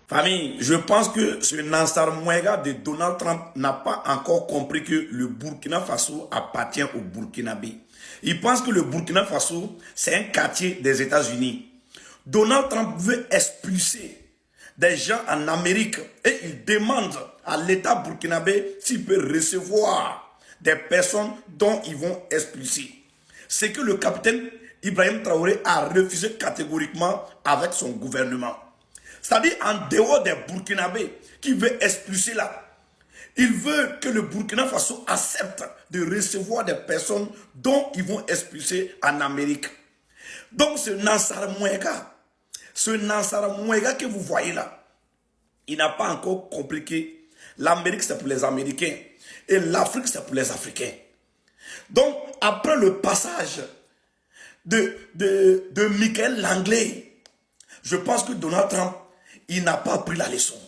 Famille, je pense que ce Nassar Mouega de Donald Trump n'a pas encore compris que le Burkina Faso appartient au Burkinabé. Il pense que le Burkina Faso, c'est un quartier des États-Unis. Donald Trump veut expulser des gens en Amérique et il demande à l'État burkinabé s'il peut recevoir des personnes dont ils vont expulser. C'est que le capitaine Ibrahim Traoré a refusé catégoriquement avec son gouvernement. C'est-à-dire en dehors des Burkinabés qui veut expulser là. Il veut que le Burkina Faso accepte de recevoir des personnes dont ils vont expulser en Amérique. Donc ce Nassar Mouega que vous voyez là, il n'a pas encore compliqué. L'Amérique c'est pour les Américains et l'Afrique c'est pour les Africains. Donc après le passage de Michael Langley, je pense que Donald Trump, il n'a pas appris la leçon.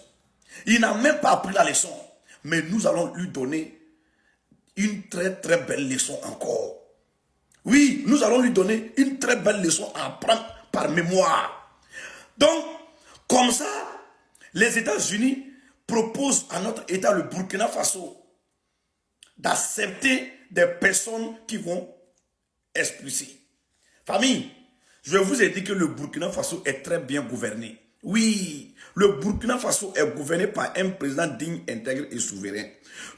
Il n'a même pas appris la leçon. Mais nous allons lui donner une très très belle leçon encore. Oui, nous allons lui donner une très belle leçon à apprendre par mémoire. Donc, comme ça, les États-Unis proposent à notre État, le Burkina Faso, d'accepter des personnes qui vont expulser. Famille, je vous ai dit que le Burkina Faso est très bien gouverné. Oui, le Burkina Faso est gouverné par un président digne, intègre et souverain.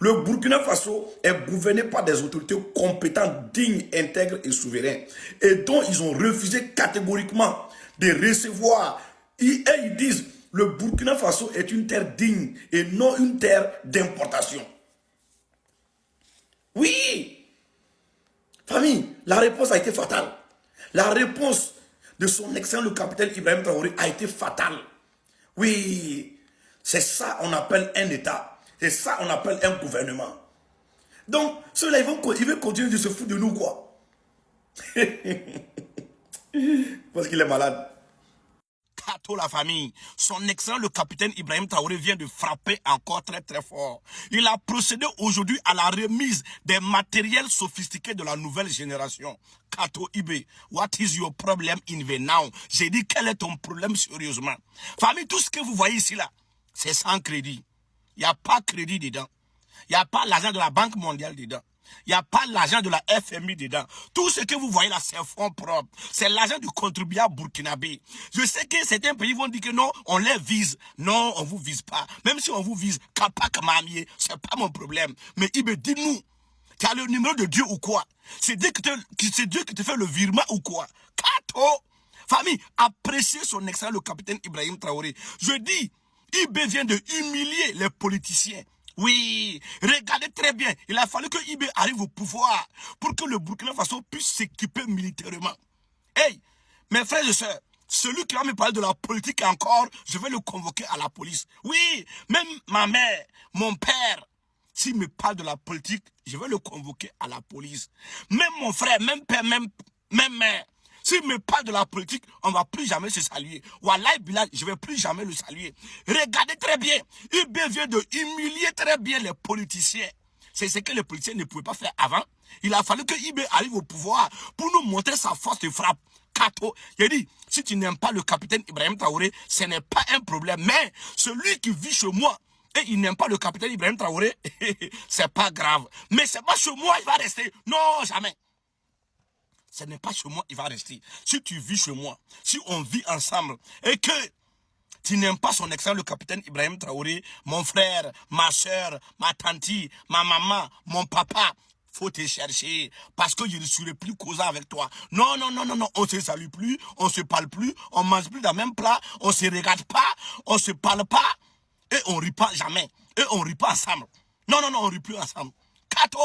Le Burkina Faso est gouverné par des autorités compétentes, dignes, intègres et souverains. Et dont ils ont refusé catégoriquement de recevoir. Et ils disent, le Burkina Faso est une terre digne et non une terre d'importation. Oui, famille, la réponse a été fatale. La réponse de son excellent le capitaine Ibrahim Traoré a été fatale. Oui, c'est ça qu'on appelle un État. C'est ça qu'on appelle un gouvernement. Donc, ceux-là, ils veulent continuer de se foutre de nous, quoi. Parce qu'il est malade. Kato la famille, son excellent le capitaine Ibrahim Traoré vient de frapper encore très très fort. Il a procédé aujourd'hui à la remise des matériels sophistiqués de la nouvelle génération. Kato Ibe, what is your problem in Vietnam? J'ai dit quel est ton problème sérieusement. Famille, tout ce que vous voyez ici là, c'est sans crédit. Il n'y a pas crédit dedans. Il n'y a pas l'argent de la Banque mondiale dedans. Il n'y a pas l'argent de la FMI dedans. Tout ce que vous voyez là, c'est fonds propres. C'est l'argent du contribuable burkinabé. Je sais que certains pays vont dire que non, on les vise. Non, on ne vous vise pas. Même si on vous vise, Kapak Mamier, c'est pas mon problème. Mais Ibe, dis-nous, tu as le numéro de Dieu ou quoi? C'est Dieu qui te fait le virement ou quoi? Kato! Famille, appréciez son excellent le capitaine Ibrahim Traoré. Je dis, Ibe vient de humilier les politiciens. Oui, regardez très bien, il a fallu que Ibe arrive au pouvoir pour que le Burkina Faso puisse s'équiper militairement. Hey, mes frères et sœurs, celui qui va me parler de la politique encore, je vais le convoquer à la police. Oui, même ma mère, mon père, s'il me parle de la politique, je vais le convoquer à la police. Même mon frère, même père, même mère. S'il me parle de la politique, on ne va plus jamais se saluer. Wallahi Bilal, je ne vais plus jamais le saluer. Regardez très bien. Ibe vient de humilier très bien les politiciens. C'est ce que les politiciens ne pouvaient pas faire avant. Il a fallu que Ibe arrive au pouvoir pour nous montrer sa force de frappe. Kato, il dit, si tu n'aimes pas le capitaine Ibrahim Traoré, ce n'est pas un problème. Mais celui qui vit chez moi, et il n'aime pas le capitaine Ibrahim Traoré, c'est pas grave. Mais c'est pas chez moi, il va rester. Non, jamais. Ce n'est pas chez moi, il va rester. Si tu vis chez moi, si on vit ensemble, et que tu n'aimes pas son excellent, le capitaine Ibrahim Traoré, mon frère, ma soeur, ma tante, ma maman, mon papa, faut te chercher, parce que je ne serai plus causant avec toi. Non, non, non, non, non, on ne se salue plus, on ne se parle plus, on ne mange plus dans le même plat, on ne se regarde pas, on ne se parle pas, et on ne rit pas jamais, et on ne rit pas ensemble. Non, non, non, on ne rit plus ensemble. Kato,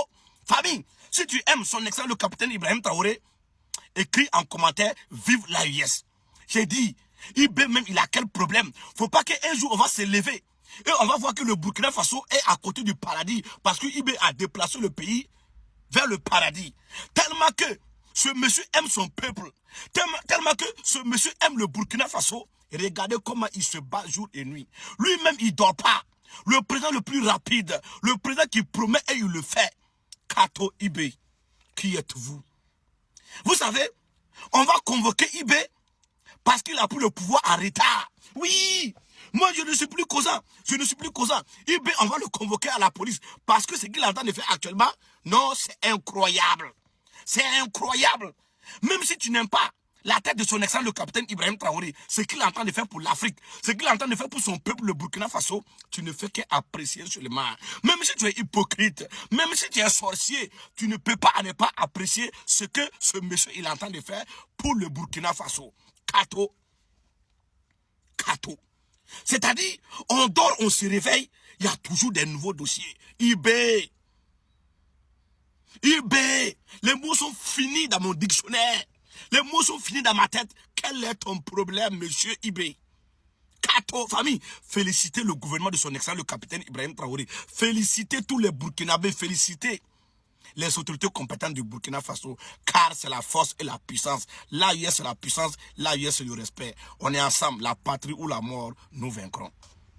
famille, si tu aimes son excellent, le capitaine Ibrahim Traoré, écris en commentaire, vive l'AUS. J'ai dit, Ibe même, il a quel problème? Faut pas qu'un jour on va se lever et on va voir que le Burkina Faso est à côté du paradis parce que Ibe a déplacé le pays vers le paradis. Tellement que ce monsieur aime son peuple. Tellement que ce monsieur aime le Burkina Faso. Regardez comment il se bat jour et nuit. Lui-même, il dort pas. Le président le plus rapide, le président qui promet et il le fait. Kato Ibe, qui êtes-vous? Vous savez, on va convoquer Ibe parce qu'il a pris le pouvoir en retard. Oui, Moi, je ne suis plus causant. Je ne suis plus causant. IB, on va le convoquer à la police. Parce que ce qu'il est en train de faire actuellement, non, c'est incroyable. C'est incroyable. Même si tu n'aimes pas la tête de son excellence, le capitaine Ibrahim Traoré, ce qu'il est en train de faire pour l'Afrique, ce qu'il est en train de faire pour son peuple, le Burkina Faso, tu ne fais qu'apprécier seulement. Même si tu es hypocrite, même si tu es sorcier, tu ne peux pas ne pas apprécier ce que ce monsieur il est en train de faire pour le Burkina Faso. Kato. Kato. C'est-à-dire, on dort, on se réveille, il y a toujours des nouveaux dossiers. eBay. Les mots sont finis dans mon dictionnaire. Les mots sont finis dans ma tête. Quel est ton problème, monsieur eBay? Kato, famille, félicitez le gouvernement de son excellence, le capitaine Ibrahim Traoré. Félicitez tous les Burkinabés, félicitez les autorités compétentes du Burkina Faso, car c'est la force et la puissance. Là, hier, c'est la puissance, là, hier, c'est le respect. On est ensemble, la patrie ou la mort, nous vaincrons.